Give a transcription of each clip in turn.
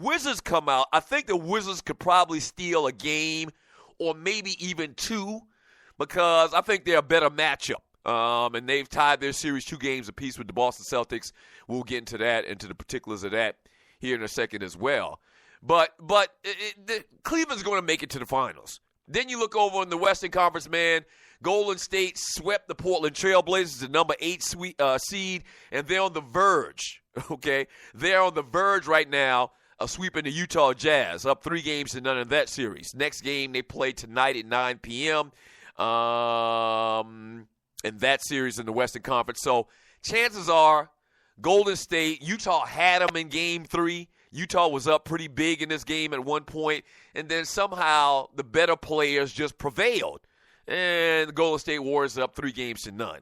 Wizards come out, I think the Wizards could probably steal a game or maybe even two because I think they're a better matchup. And they've tied their series 2 games apiece with the Boston Celtics. We'll get into that, into the particulars of that here in a second as well. But Cleveland's going to make it to the finals. Then you look over in the Western Conference, man. Golden State swept the Portland Trailblazers, the number 8 seed, and they're on the verge, okay? They're on the verge right now of sweeping the Utah Jazz, up 3-0 in that series. Next game they play tonight at 9 p.m. In that series in the Western Conference. So chances are Golden State, Utah had them in Game 3. Utah was up pretty big in this game at one point, and then somehow the better players just prevailed. And the Golden State Warriors are up 3-0.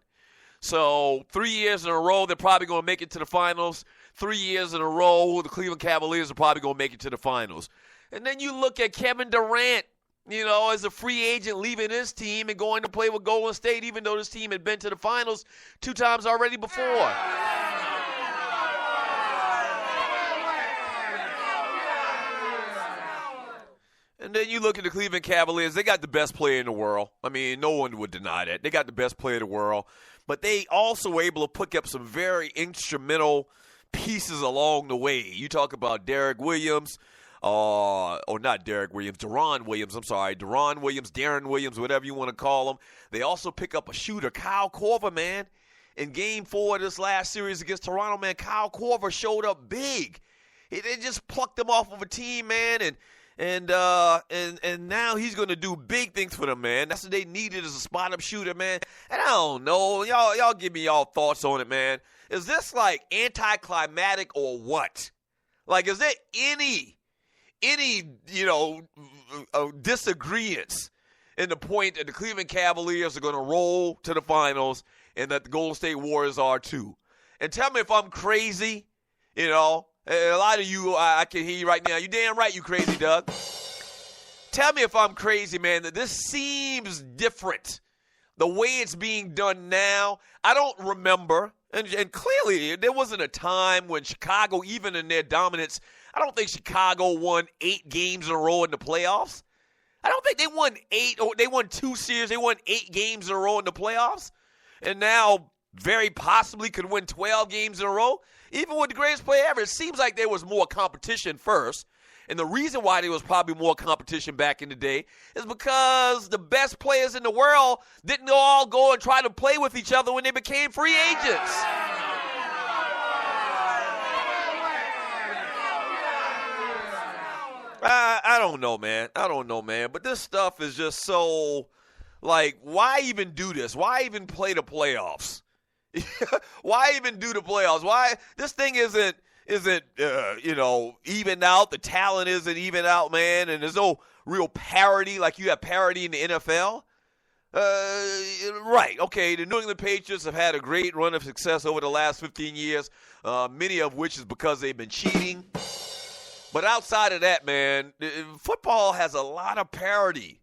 So 3 years in a row, they're probably going to make it to the finals. 3 years in a row, the Cleveland Cavaliers are probably going to make it to the finals. And then you look at Kevin Durant, as a free agent leaving his team and going to play with Golden State, even though this team had been to the finals 2 times already before. And then you look at the Cleveland Cavaliers, they got the best player in the world. I mean, no one would deny that. They got the best player in the world. But they also were able to pick up some very instrumental pieces along the way. You talk about Derek Williams, or not Derek Williams, Deron Williams, Darren Williams, whatever you want to call him. They also pick up a shooter, Kyle Korver, man. In Game 4 of this last series against Toronto, man, Kyle Korver showed up big. They just plucked him off of a team, man, and now he's going to do big things for them, man. That's what they needed as a spot-up shooter, man. And I don't know. Y'all give me y'all thoughts on it, man. Is this, like, anticlimactic or what? Like, is there any disagreements in the point that the Cleveland Cavaliers are going to roll to the finals and that the Golden State Warriors are too? And tell me if I'm crazy, A lot of you, I can hear you right now. You damn right you crazy, Doug. Tell me if I'm crazy, man, that this seems different. The way it's being done now, I don't remember. And clearly, there wasn't a time when Chicago, even in their dominance, I don't think Chicago won 8 games in a row in the playoffs. I don't think they won 8, or they won 2 series. They won 8 games in a row in the playoffs. And now, very possibly could win 12 games in a row. Even with the greatest player ever, it seems like there was more competition first. And the reason why there was probably more competition back in the day is because the best players in the world didn't all go and try to play with each other when they became free agents. I don't know, man. But this stuff is just so, like, why even do this? Why even play the playoffs? Why even do the playoffs? Why this thing isn't even out? The talent isn't even out, man, and there's no real parity like you have parity in the NFL. Right? Okay, the New England Patriots have had a great run of success over the last 15 years, many of which is because they've been cheating. But outside of that, man, football has a lot of parity.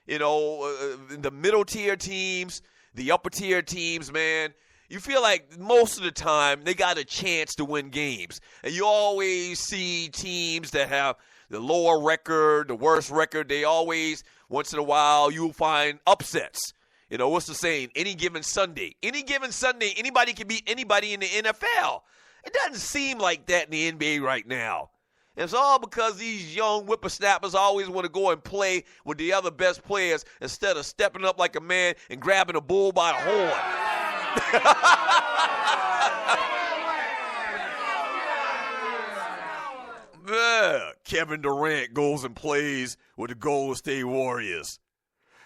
The middle tier teams, the upper tier teams, man. You feel like most of the time they got a chance to win games. And you always see teams that have the lower record, the worst record. They always, once in a while, you'll find upsets. What's the saying? Any given Sunday, anybody can beat anybody in the NFL. It doesn't seem like that in the NBA right now. And it's all because these young whippersnappers always want to go and play with the other best players instead of stepping up like a man and grabbing a bull by the horn. Kevin Durant goes and plays with the Golden State Warriors.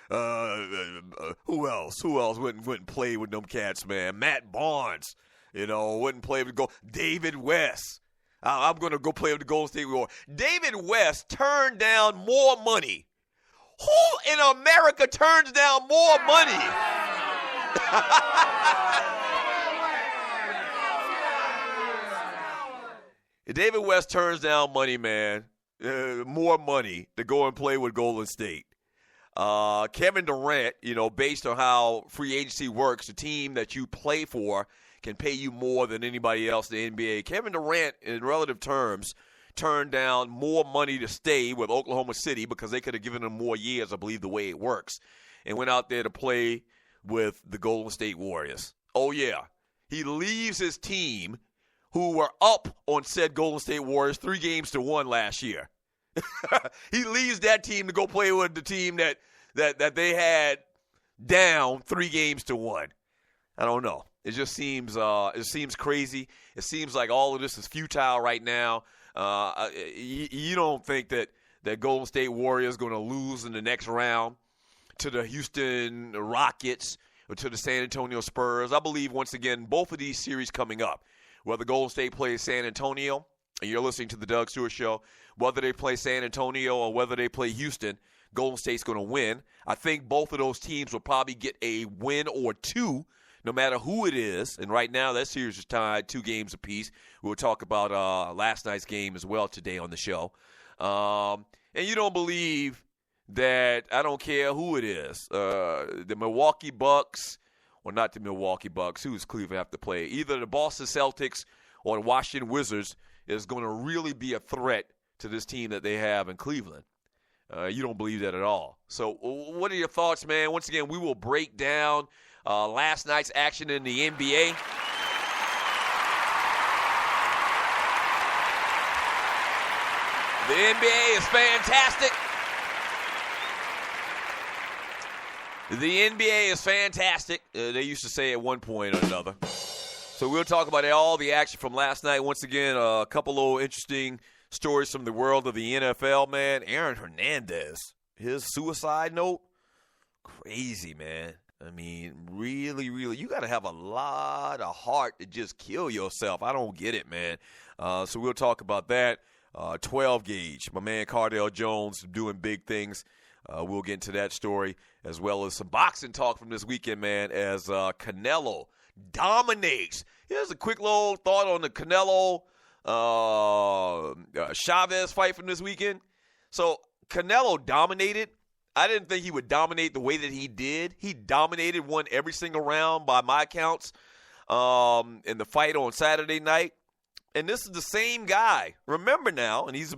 Who else wouldn't play with them cats, man? Matt Barnes, wouldn't play with David West. I'm going to go play with the Golden State Warriors. David West turned down more money. Who in America turns down more money? David West turns down money, man. More money to go and play with Golden State. Kevin Durant, based on how free agency works, the team that you play for can pay you more than anybody else in the NBA. Kevin Durant, in relative terms, turned down more money to stay with Oklahoma City because they could have given him more years, I believe, the way it works, and went out there to play with the Golden State Warriors. Oh, yeah. He leaves his team, who were up on said Golden State Warriors 3-1 last year. He leaves that team to go play with the team that they had down 3-1. I don't know. It just seems crazy. It seems like all of this is futile right now. You don't think that Golden State Warriors going to lose in the next round to the Houston Rockets or to the San Antonio Spurs? I believe, once again, both of these series coming up, whether Golden State plays San Antonio, and you're listening to the Doug Stewart Show, whether they play San Antonio or whether they play Houston, Golden State's going to win. I think both of those teams will probably get a win or two, no matter who it is. And right now, that series is tied 2 games apiece. We'll talk about last night's game as well today on the show. And you don't believe that, I don't care who it is, the Milwaukee Bucks, or not the Milwaukee Bucks, who does Cleveland have to play? Either the Boston Celtics or the Washington Wizards is going to really be a threat to this team that they have in Cleveland. You don't believe that at all. So what are your thoughts, man? Once again, we will break down last night's action in the NBA. The NBA is fantastic. The NBA is fantastic. They used to say at one point or another. So we'll talk about all the action from last night. Once again, a couple of interesting stories from the world of the NFL, man. Aaron Hernadez, his suicide note, crazy, man. I mean, really, really, you got to have a lot of heart to just kill yourself. I don't get it, man. So we'll talk about that. 12 gauge, my man Cardell Jones doing big things. We'll get into that story, as well as some boxing talk from this weekend, man, as Canelo dominates. Here's a quick little thought on the Canelo Chavez fight from this weekend. So Canelo dominated. I didn't think he would dominate the way that he did. He dominated, won every single round by my counts in the fight on Saturday night. And this is the same guy. Remember now, and he's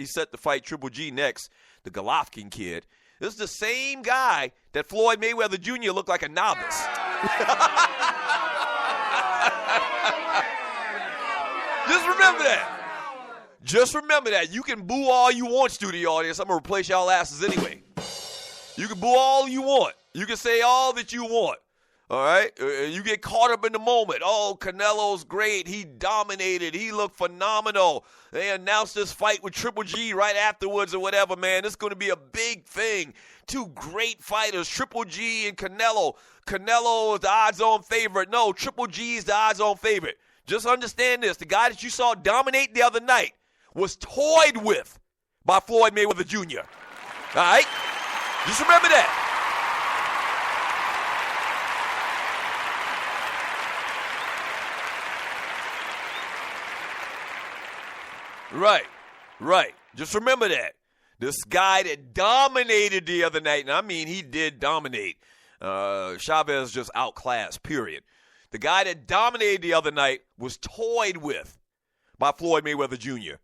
set to fight Triple G next, the Golovkin kid. This is the same guy that Floyd Mayweather Jr. looked like a novice. Just remember that. Just remember that. You can boo all you want, studio audience. I'm going to replace y'all asses anyway. You can boo all you want. You can say all that you want. All right? You get caught up in the moment. Oh, Canelo's great. He dominated. He looked phenomenal. They announced this fight with Triple G right afterwards or whatever, man. It's going to be a big thing. 2 great fighters, Triple G and Canelo. Canelo is the odds-on favorite. No, Triple G is the odds-on favorite. Just understand this. The guy that you saw dominate the other night was toyed with by Floyd Mayweather Jr. All right? Just remember that. Right. Just remember that. This guy that dominated the other night, and I mean he did dominate. Chavez just outclassed, period. The guy that dominated the other night was toyed with by Floyd Mayweather Jr.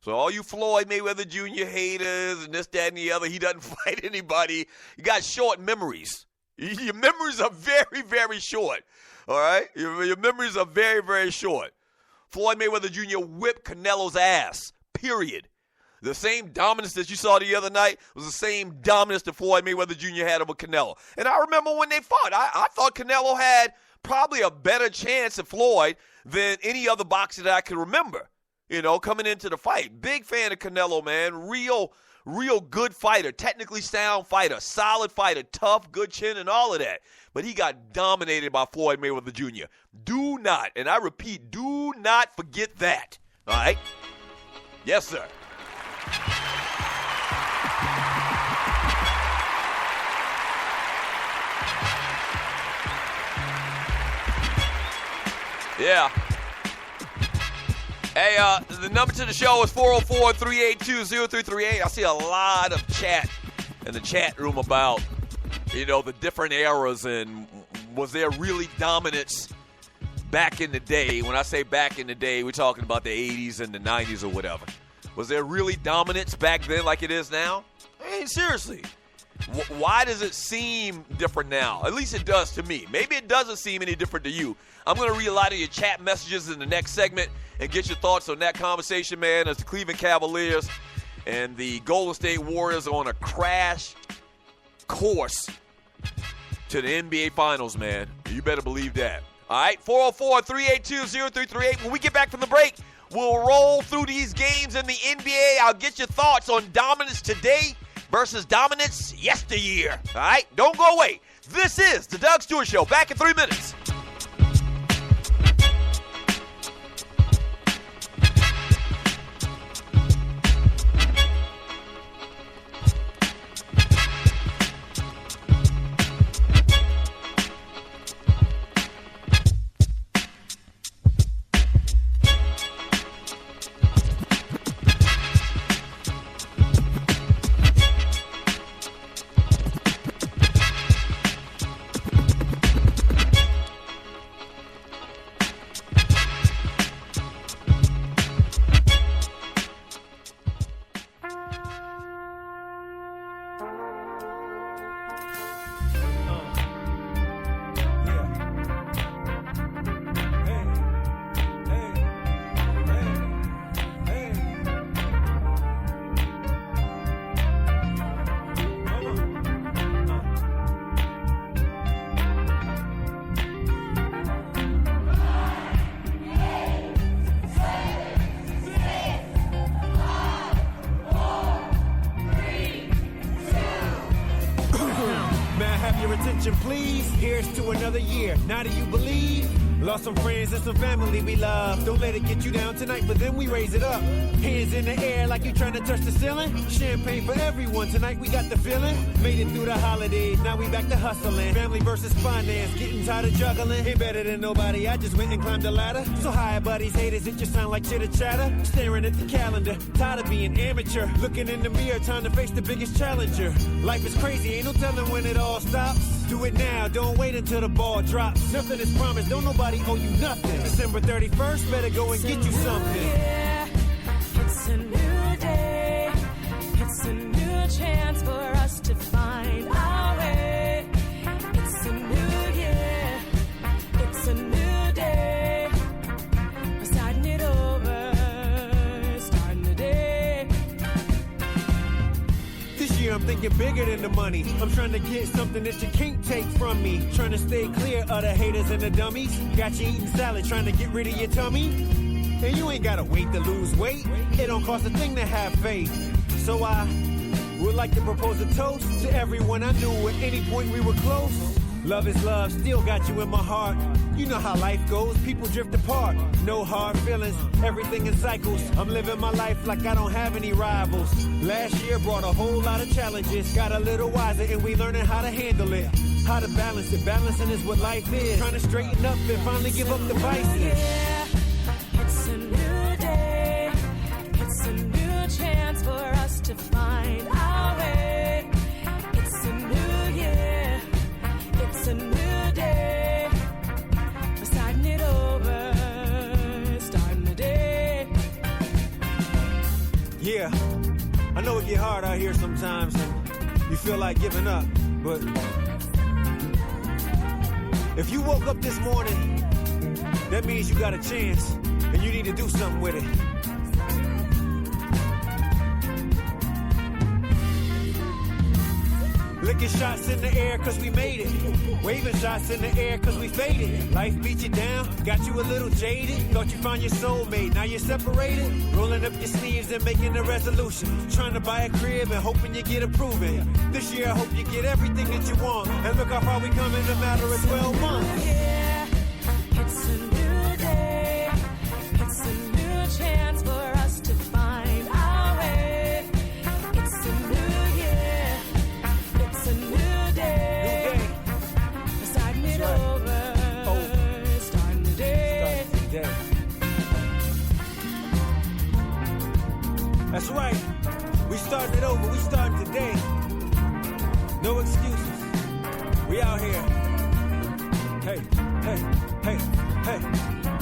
So all you Floyd Mayweather Jr. haters and this, that, and the other, he doesn't fight anybody. You got short memories. Your memories are very, very short. All right? Your memories are very, very short. Floyd Mayweather Jr. whipped Canelo's ass, period. The same dominance that you saw the other night was the same dominance that Floyd Mayweather Jr. had over Canelo. And I remember when they fought, I thought Canelo had probably a better chance at Floyd than any other boxer that I could remember, coming into the fight. Big fan of Canelo, man. Real good fighter, technically sound fighter, solid fighter, tough, good chin, and all of that. But he got dominated by Floyd Mayweather Jr. Do not, and I repeat, do not forget that. All right? Yes, sir. Yeah. Hey, the number to the show is 404-382-0338. I see a lot of chat in the chat room about, the different eras and was there really dominance back in the day. When I say back in the day, we're talking about the 80s and the 90s or whatever. Was there really dominance back then like it is now? I mean, seriously. Why does it seem different now? At least it does to me. Maybe it doesn't seem any different to you. I'm going to read a lot of your chat messages in the next segment and get your thoughts on that conversation, man, as the Cleveland Cavaliers and the Golden State Warriors are on a crash course to the NBA Finals, man. You better believe that. All right, 404-382-0338. When we get back from the break, we'll roll through these games in the NBA. I'll get your thoughts on dominance today versus dominance yesteryear. All right, don't go away. This is the Doug Stewart Show. Back in 3 minutes. Please, here's to another year. Now do you believe? Lost some friends and some family we love. Don't let it get you down tonight, but then we raise it up. Hands in the air like you trying to touch the ceiling. Champagne for everyone. Tonight we got the feeling. Made it through the holidays. Now we back to hustling. Family versus finance. Getting tired of juggling. Ain't better than nobody. I just went and climbed the ladder. So hi, buddies, haters. It just sound like chitter chatter. Staring at the calendar. Tired of being amateur. Looking in the mirror. Time to face the biggest challenger. Life is crazy. Ain't no telling when it all stops. Do it now. Don't wait until the ball drops. Nothing is promised. Don't nobody owe you nothing. December 31st, better go and get you something. Yeah, it's a new day. It's a new chance for us to find our way. It's a new year. It's a new day. We're starting it over. Starting the day. This year I'm thinking bigger than the money. I'm trying to get something that you can't take from me. Trying to stay clear of the haters and the dummies. Got you eating salad, trying to get rid of your tummy. And you ain't gotta wait to lose weight. It don't cost a thing to have faith. So I would like to propose a toast to everyone I knew at any point we were close. Love is love, still got you in my heart. You know how life goes, people drift apart. No hard feelings, everything in cycles. I'm living my life like I don't have any rivals. Last year brought a whole lot of challenges. Got a little wiser and we learning how to handle it. How to balance it, balancing is what life is. Trying to straighten up and finally give up the vices. Yeah, it's a new day. It's a new chance for us to find our way. It's a new year. It's a new day. We're starting it over. Starting the day. Yeah, I know it get hard out here sometimes and you feel like giving up, but if you woke up this morning, that means you got a chance and you need to do something with it. Licking shots in the air cause we made it. Waving shots in the air cause we faded. Life beat you down, got you a little jaded. Thought you found your soulmate, now you're separated. Rolling up your sleeves and making a resolution. Trying to buy a crib and hoping you get approving. This year I hope you get everything that you want. And look how far we come in a matter of 12 months. Yeah, it's a new day. It's a new chance for us to find our way. It's a new year. It's a new day. We're starting it over. Starting the day. That's right. We starting it over. We starting today. No excuses. We out here. Hey, hey, hey, hey.